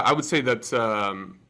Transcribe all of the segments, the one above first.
I would say that's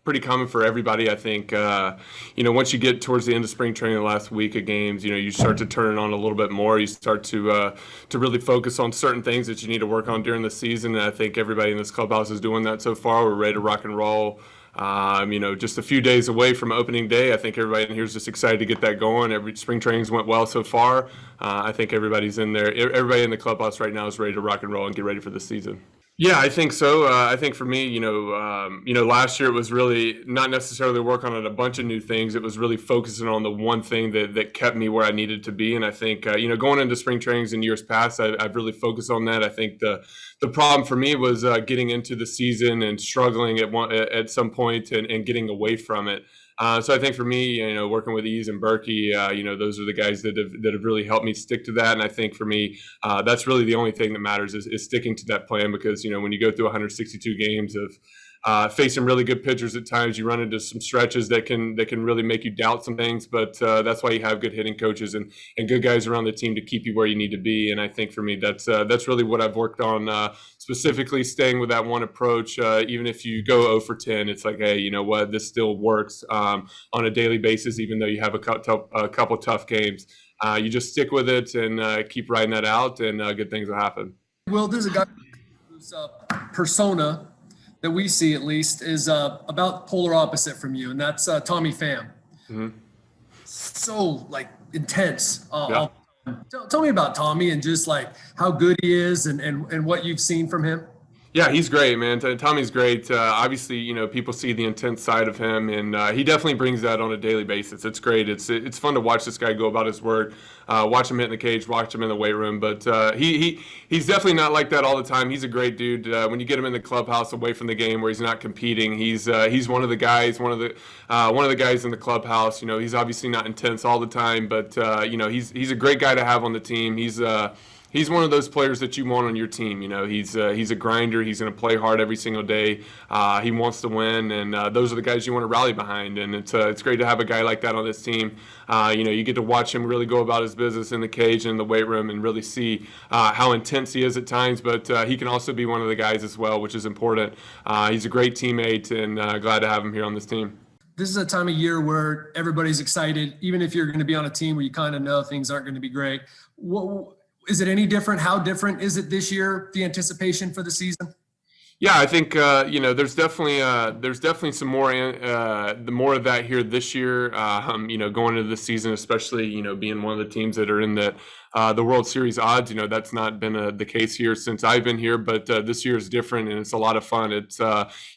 pretty common for everybody. I think once you get towards the end of spring training, the last week of games, you start to turn it on a little bit more. You start to really focus on certain things that you need to work on during the season. And I think everybody in this clubhouse is doing that so far. We're ready to rock and roll. Just a few days away from opening day. I think everybody in here is just excited to get that going. Every spring trainings went well so far. I think everybody's in there. Everybody in the clubhouse right now is ready to rock and roll and get ready for the season. Yeah, I think so. I think for me, last year it was really not necessarily working on a bunch of new things. It was really focusing on the one thing that kept me where I needed to be. And I think, going into spring trainings in years past, I've really focused on that. I think the problem for me was getting into the season and struggling at some point and getting away from it. So I think for me, working with Ease and Berkey, those are the guys that have really helped me stick to that. And I think for me, that's really the only thing that matters is sticking to that plan, because, when you go through 162 games of facing really good pitchers at times, you run into some stretches that can really make you doubt some things. But that's why you have good hitting coaches and good guys around the team to keep you where you need to be. And I think for me, that's really what I've worked on, specifically staying with that one approach. Even if you go 0 for 10, it's like, hey, you know what, this still works on a daily basis, even though you have a couple tough games. You just stick with it and keep riding that out, and good things will happen. Well, there's a guy whose persona that we see, at least, is about polar opposite from you, and that's Tommy Pham. Mm-hmm. So intense. Yeah. Tell me about Tommy and just how good he is and what you've seen from him. Yeah, he's great, man. Tommy's great. Obviously, people see the intense side of him, and he definitely brings that on a daily basis. It's great. It's fun to watch this guy go about his work, watch him hit in the cage, watch him in the weight room. But he's definitely not like that all the time. He's a great dude. When you get him in the clubhouse away from the game where he's not competing, he's one of the guys, one of the guys in the clubhouse. He's obviously not intense all the time, but he's a great guy to have on the team. He's one of those players that you want on your team. He's a grinder. He's going to play hard every single day. He wants to win, and those are the guys you want to rally behind. And it's great to have a guy like that on this team. You get to watch him really go about his business in the cage and in the weight room, and really see how intense he is at times. But he can also be one of the guys as well, which is important. He's a great teammate, and glad to have him here on this team. This is a time of year where everybody's excited, even if you're going to be on a team where you kind of know things aren't going to be great. Is it any different? How different is it this year, the anticipation for the season? Yeah, I think there's definitely some more the more of that here this year. Going into the season, especially being one of the teams that are in the World Series odds. That's not been the case here since I've been here, but this year is different, and it's a lot of fun. It's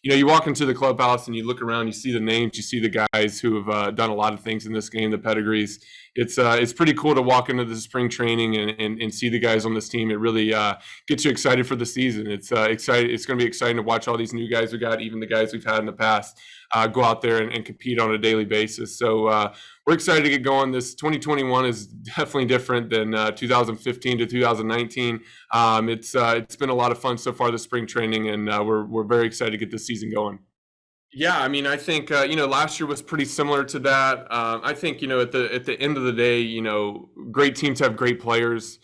you walk into the clubhouse and you look around, you see the names, you see the guys who have done a lot of things in this game, the pedigrees. It's pretty cool to walk into the spring training and see the guys on this team. It really gets you excited for the season. It's exciting. It's going to be exciting to watch all these new guys we got, even the guys we've had in the past, go out there and compete on a daily basis. So we're excited to get going. This 2021 is definitely different than 2015 to 2019. It's been a lot of fun so far this spring training, and we're very excited to get this season going. Yeah, I mean, I think last year was pretty similar to that. I think at the end of the day, great teams have great players,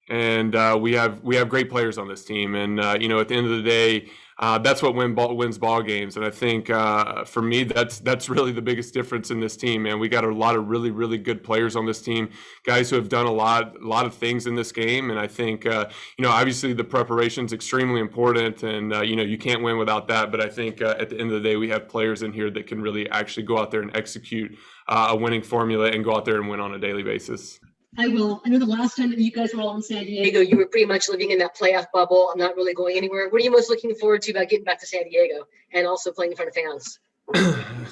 and we have great players on this team. And at the end of the day, that's what wins ball games. And I think for me, that's really the biggest difference in this team. Man, we got a lot of really, really good players on this team, guys who have done a lot of things in this game. And I think obviously the preparation is extremely important, and you can't win without that. But I think at the end of the day, we have players in here that can really actually go out there and execute a winning formula and go out there and win on a daily basis. I will. I know the last time that you guys were all in San Diego, you were pretty much living in that playoff bubble. I'm not really going anywhere. What are you most looking forward to about getting back to San Diego and also playing in front of fans?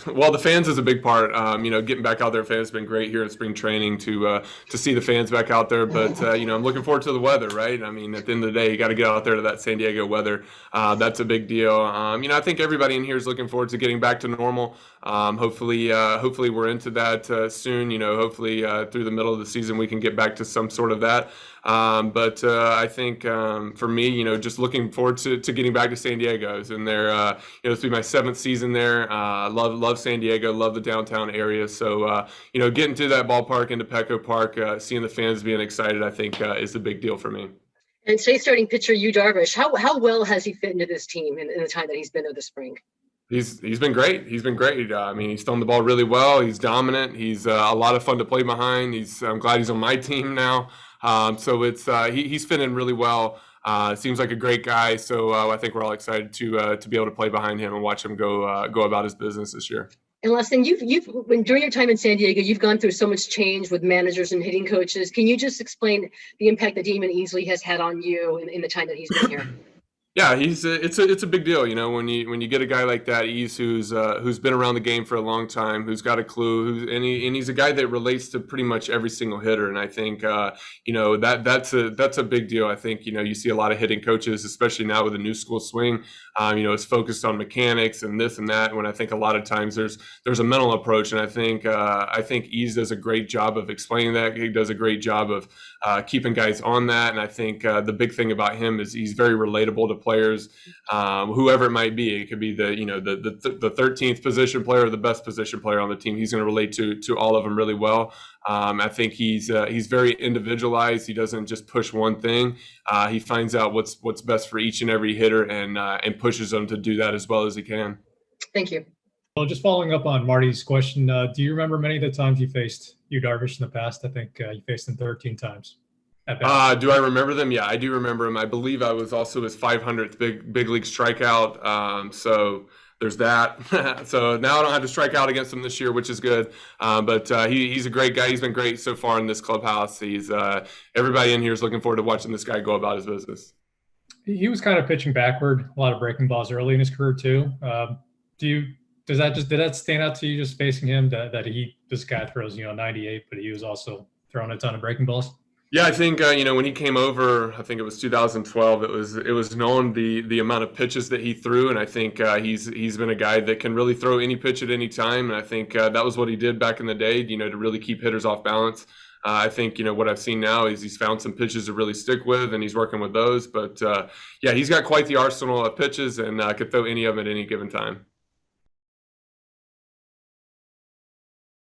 Well, the fans is a big part. Getting back out there, fans has been great here in spring training to see the fans back out there. But I'm looking forward to the weather, right? I mean, at the end of the day, you got to get out there to that San Diego weather. That's a big deal. I think everybody in here is looking forward to getting back to normal. Hopefully we're into that soon. Hopefully through the middle of the season we can get back to some sort of that. But I think for me, just looking forward to getting back to San Diego. And there, this will be my 7th season there. Love San Diego, love the downtown area. So, getting to that ballpark into Petco Park, seeing the fans being excited, I think is a big deal for me. And today's starting pitcher, Yu Darvish, how well has he fit into this team in the time that he's been there this spring? He's been great. He's been great. I mean, he's throwing the ball really well. He's dominant. He's a lot of fun to play behind. I'm glad he's on my team now. So he's fitting really well. Seems like a great guy. So I think we're all excited to be able to play behind him and watch him go about his business this year. And last thing, during your time in San Diego, you've gone through so much change with managers and hitting coaches. Can you just explain the impact that Damon Easley has had on you in the time that he's been here? Yeah, it's a big deal, you know, when you get a guy like that, who's been around the game for a long time, who's got a clue, and he's a guy that relates to pretty much every single hitter, and I think you know that's a big deal. I think, you know, you see a lot of hitting coaches, especially now with the new school swing, you know, it's focused on mechanics and this and that. When I think a lot of times there's a mental approach, and I think Ease does a great job of explaining that. He does a great job of keeping guys on that, and I think the big thing about him is he's very relatable to players, whoever it might be. It could be the 13th position player or the best position player on the team. He's going to relate to all of them really well. I think he's very individualized. He doesn't just push one thing. He finds out what's best for each and every hitter and pushes them to do that as well as he can. Thank you. Well, just following up on Marty's question, do you remember many of the times you faced Yu Darvish in the past? I think you faced him 13 times. Do I remember them? Yeah, I do remember him. I believe I was also his 500th big league strikeout. So there's that. So now I don't have to strike out against him this year, which is good. But he's a great guy. He's been great so far in this clubhouse. Everybody in here is looking forward to watching this guy go about his business. He was kind of pitching backward, a lot of breaking balls early in his career too. Did that stand out to you just facing him, that this guy throws 98, but he was also throwing a ton of breaking balls? Yeah, I think when he came over, I think it was 2012. It was known the amount of pitches that he threw, and I think he's been a guy that can really throw any pitch at any time. And I think that was what he did back in the day, to really keep hitters off balance. I think what I've seen now is he's found some pitches to really stick with, and he's working with those. But yeah, he's got quite the arsenal of pitches and could throw any of them at any given time.